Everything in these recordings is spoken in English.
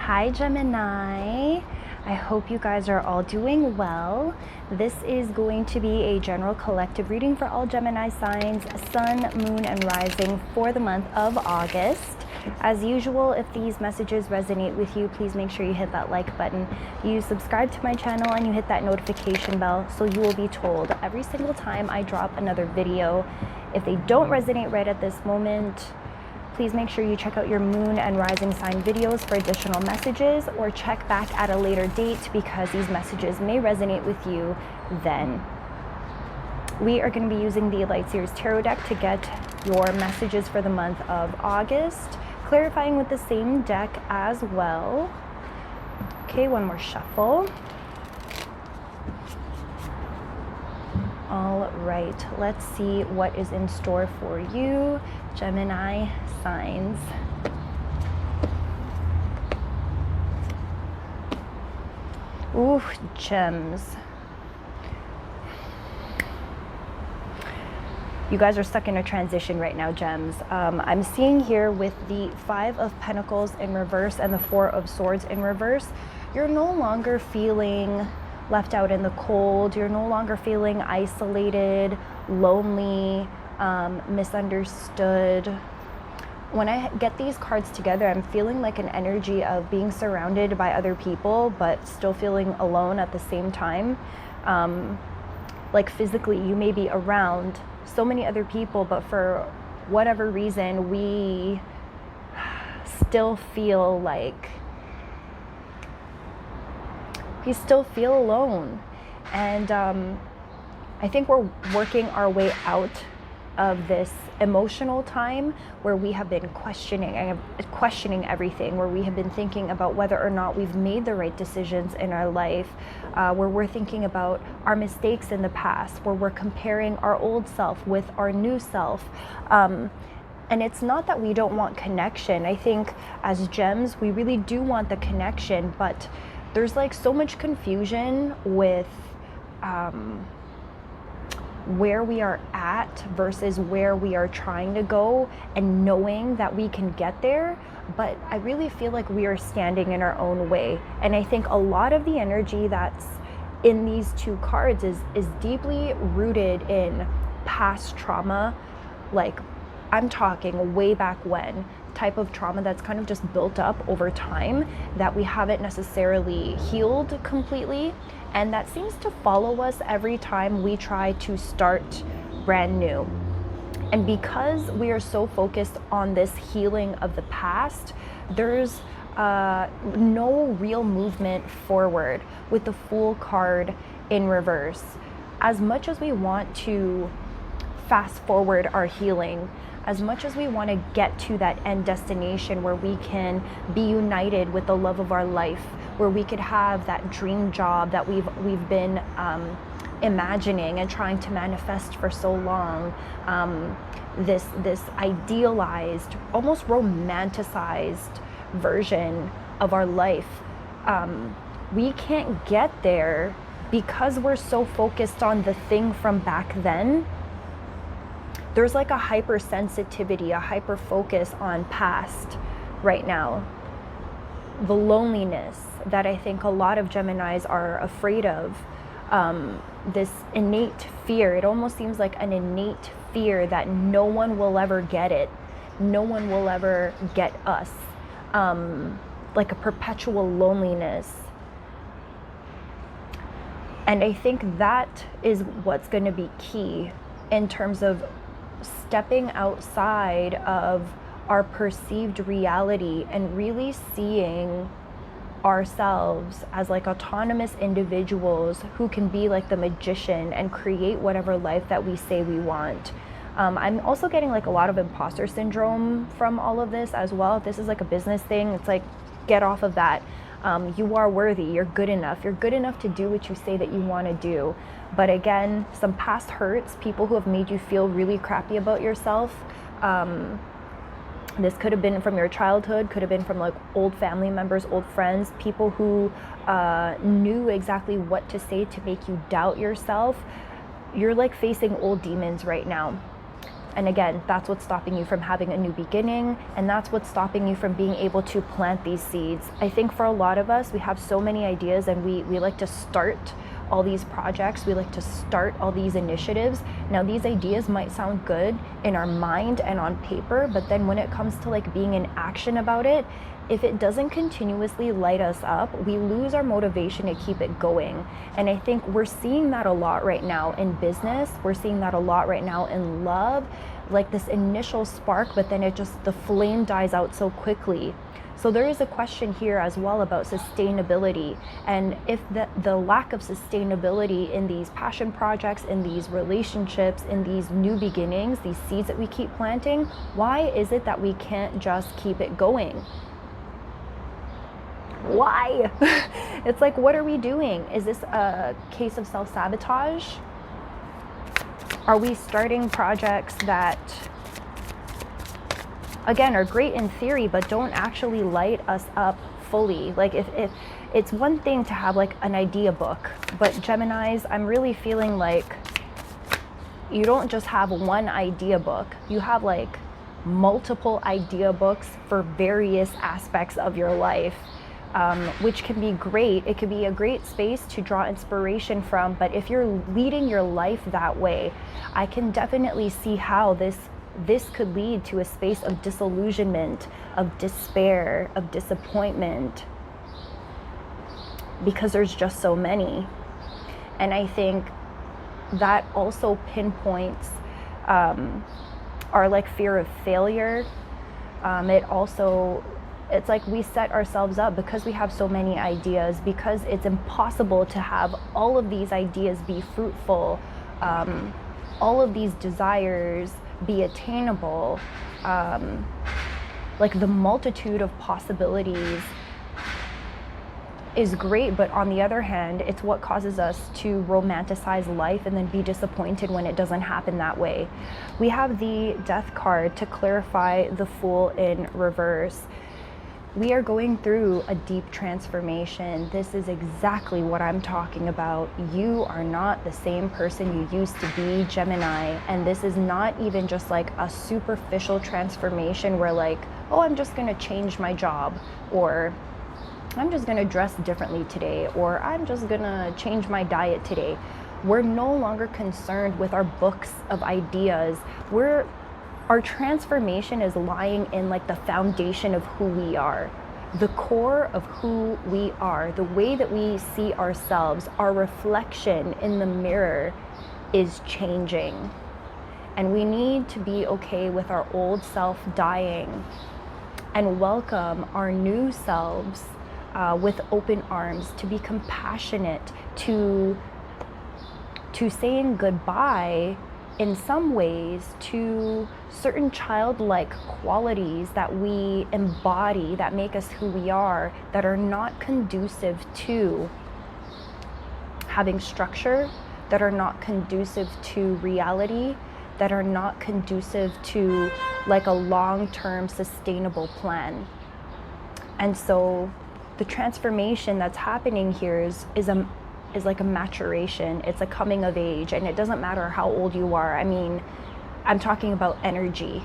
Hi Gemini, I hope you guys are all doing well. This is going to be a general collective reading for all Gemini signs, sun, moon, and rising for the month of August. As usual, if these messages resonate with you, please make sure you hit that like button, you subscribe to my channel, and you hit that notification bell so you will be told every single time I drop another video. If they don't resonate right at this moment, please make sure you check out your moon and rising sign videos for additional messages, or check back at a later date because these messages may resonate with you then. We are going to be using the Light Series Tarot deck to get your messages for the month of August, clarifying with the same deck as well. Okay, one more shuffle. All right, let's see what is in store for you, Gemini signs. Ooh, gems. You guys are stuck in a transition right now, gems. I'm seeing here with the Five of Pentacles in reverse and the Four of Swords in reverse, you're no longer feeling left out in the cold. You're no longer feeling isolated, lonely, misunderstood. When I get these cards together, I'm feeling like an energy of being surrounded by other people, but still feeling alone at the same time. Like physically, you may be around so many other people, but for whatever reason, we still feel like we still feel alone. And I think we're working our way out of this emotional time where we have been questioning everything, where we have been thinking about whether or not we've made the right decisions in our life, where we're thinking about our mistakes in the past, where we're comparing our old self with our new self. And it's not that we don't want connection. I think as gems, we really do want the connection, but there's like so much confusion with where we are at versus where we are trying to go, and knowing that we can get there. But I really feel like we are standing in our own way. And I think a lot of the energy that's in these two cards is deeply rooted in past trauma. Like, I'm talking way back when, type of trauma that's kind of just built up over time that we haven't necessarily healed completely, and that seems to follow us every time we try to start brand new. And because we are so focused on this healing of the past, there's no real movement forward with the Fool card in reverse. As much as we want to fast forward our healing, as much as we want to get to that end destination where we can be united with the love of our life, where we could have that dream job that we've been imagining and trying to manifest for so long, this idealized, almost romanticized version of our life, we can't get there because we're so focused on the thing from back then. There's like a hypersensitivity, a hyper focus on past right now. The loneliness that I think a lot of Geminis are afraid of, this innate fear. It almost seems like an innate fear that no one will ever get it. No one will ever get us. Like a perpetual loneliness. And I think that is what's going to be key in terms of stepping outside of our perceived reality and really seeing ourselves as like autonomous individuals who can be like the magician and create whatever life that we say we want. I'm also getting like a lot of imposter syndrome from all of this as well. If this is like a business thing, it's like, get off of that. You are worthy, you're good enough to do what you say that you want to do. But again, some past hurts, people who have made you feel really crappy about yourself. This could have been from your childhood, could have been from like old family members, old friends, people who knew exactly what to say to make you doubt yourself. You're like facing old demons right now. And again, that's what's stopping you from having a new beginning, and that's what's stopping you from being able to plant these seeds. I think for a lot of us, we have so many ideas, and we like to start all these projects, we like to start all these initiatives. Now, these ideas might sound good in our mind and on paper, but then when it comes to like being in action about it, if it doesn't continuously light us up, we lose our motivation to keep it going. And I think we're seeing that a lot right now in business. We're seeing that a lot right now in love, like this initial spark, but then the flame dies out so quickly. So there is a question here as well about sustainability, and if the lack of sustainability in these passion projects, in these relationships, in these new beginnings, these seeds that we keep planting, why is it that we can't just keep it going? Why? It's like, what are we doing? Is this a case of self-sabotage? Are we starting projects that, again, are great in theory, but don't actually light us up fully? Like if it's one thing to have like an idea book, but Geminis, I'm really feeling like you don't just have one idea book. You have like multiple idea books for various aspects of your life. Which can be great. It could be a great space to draw inspiration from, but if you're leading your life that way, I can definitely see how this could lead to a space of disillusionment, of despair, of disappointment, because there's just so many. And I think that also pinpoints our like fear of failure. It's like we set ourselves up because we have so many ideas, because it's impossible to have all of these ideas be fruitful, all of these desires be attainable, like the multitude of possibilities is great, but on the other hand, it's what causes us to romanticize life and then be disappointed when it doesn't happen that way. We have the Death card to clarify the Fool in reverse. We are going through a deep transformation. This is exactly what I'm talking about. You are not the same person you used to be, Gemini. And this is not even just like a superficial transformation where like, oh, I'm just gonna change my job, or I'm just gonna dress differently today, or I'm just gonna change my diet today. We're no longer concerned with our books of ideas. Our transformation is lying in like the foundation of who we are, the core of who we are, the way that we see ourselves, our reflection in the mirror is changing. And we need to be okay with our old self dying and welcome our new selves with open arms, to be compassionate, to saying goodbye in some ways to certain childlike qualities that we embody, that make us who we are, that are not conducive to having structure, that are not conducive to reality, that are not conducive to like a long-term sustainable plan. And so the transformation that's happening here is like a maturation. It's a coming of age, and it doesn't matter how old you are. I mean, I'm talking about energy,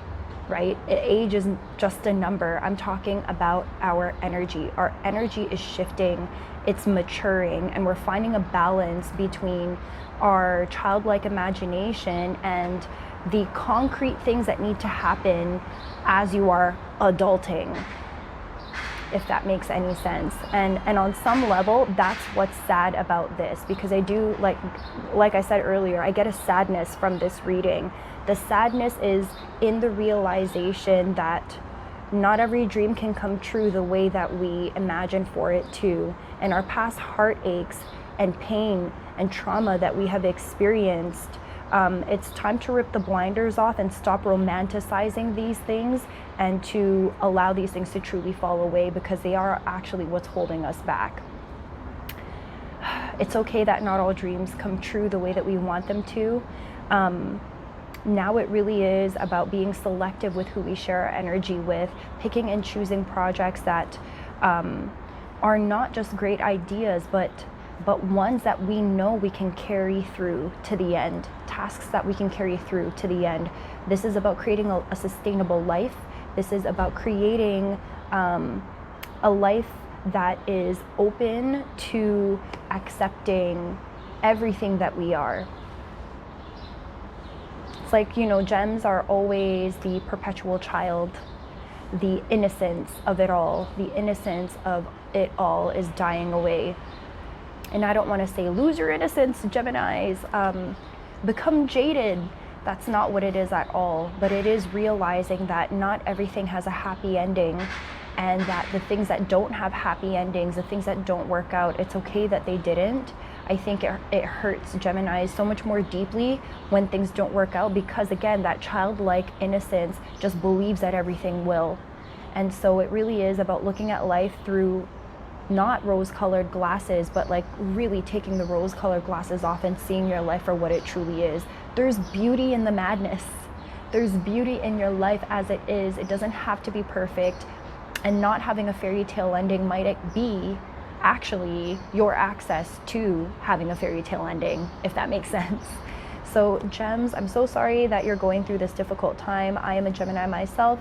right? Age isn't just a number. I'm talking about our energy. Our energy is shifting, it's maturing, and we're finding a balance between our childlike imagination and the concrete things that need to happen as you are adulting, if that makes any sense. And on some level, that's what's sad about this, because I do, like I said earlier, I get a sadness from this reading. The sadness is in the realization that not every dream can come true the way that we imagine for it to. And our past heartaches and pain and trauma that we have experienced, it's time to rip the blinders off and stop romanticizing these things, and to allow these things to truly fall away, because they are actually what's holding us back. It's okay that not all dreams come true the way that we want them to. Now it really is about being selective with who we share our energy with, picking and choosing projects that are not just great ideas, but ones that we know we can carry through to the end tasks that we can carry through to the end. This is about creating a sustainable life. This is about creating a life that is open to accepting everything that we are. It's like, you know, gems are always the perpetual child. The innocence of it all, the innocence of it all is dying away. And I don't want to say lose your innocence, Geminis, become jaded. That's not what it is at all. But it is realizing that not everything has a happy ending, and that the things that don't have happy endings, the things that don't work out, it's okay that they didn't. I think it hurts Geminis so much more deeply when things don't work out, because again, that childlike innocence just believes that everything will. And so it really is about looking at life through not rose-colored glasses, but like really taking the rose-colored glasses off and seeing your life for what it truly is. There's beauty in the madness. There's beauty in your life as it is. It doesn't have to be perfect. And not having a fairy tale ending might be actually your access to having a fairy tale ending, if that makes sense. So gems, I'm so sorry that you're going through this difficult time. I am a Gemini myself.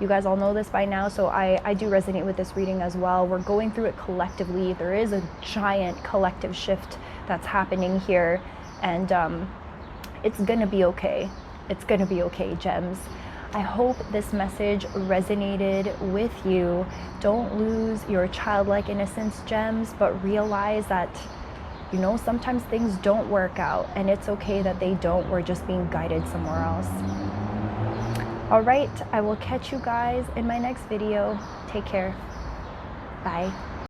You guys all know this by now, so I do resonate with this reading as well. We're going through it collectively. There is a giant collective shift that's happening here, and it's gonna be okay. It's gonna be okay, gems. I hope this message resonated with you. Don't lose your childlike innocence, gems, but realize that, you know, sometimes things don't work out, and it's okay that they don't. We're just being guided somewhere else. All right, I will catch you guys in my next video. Take care. Bye.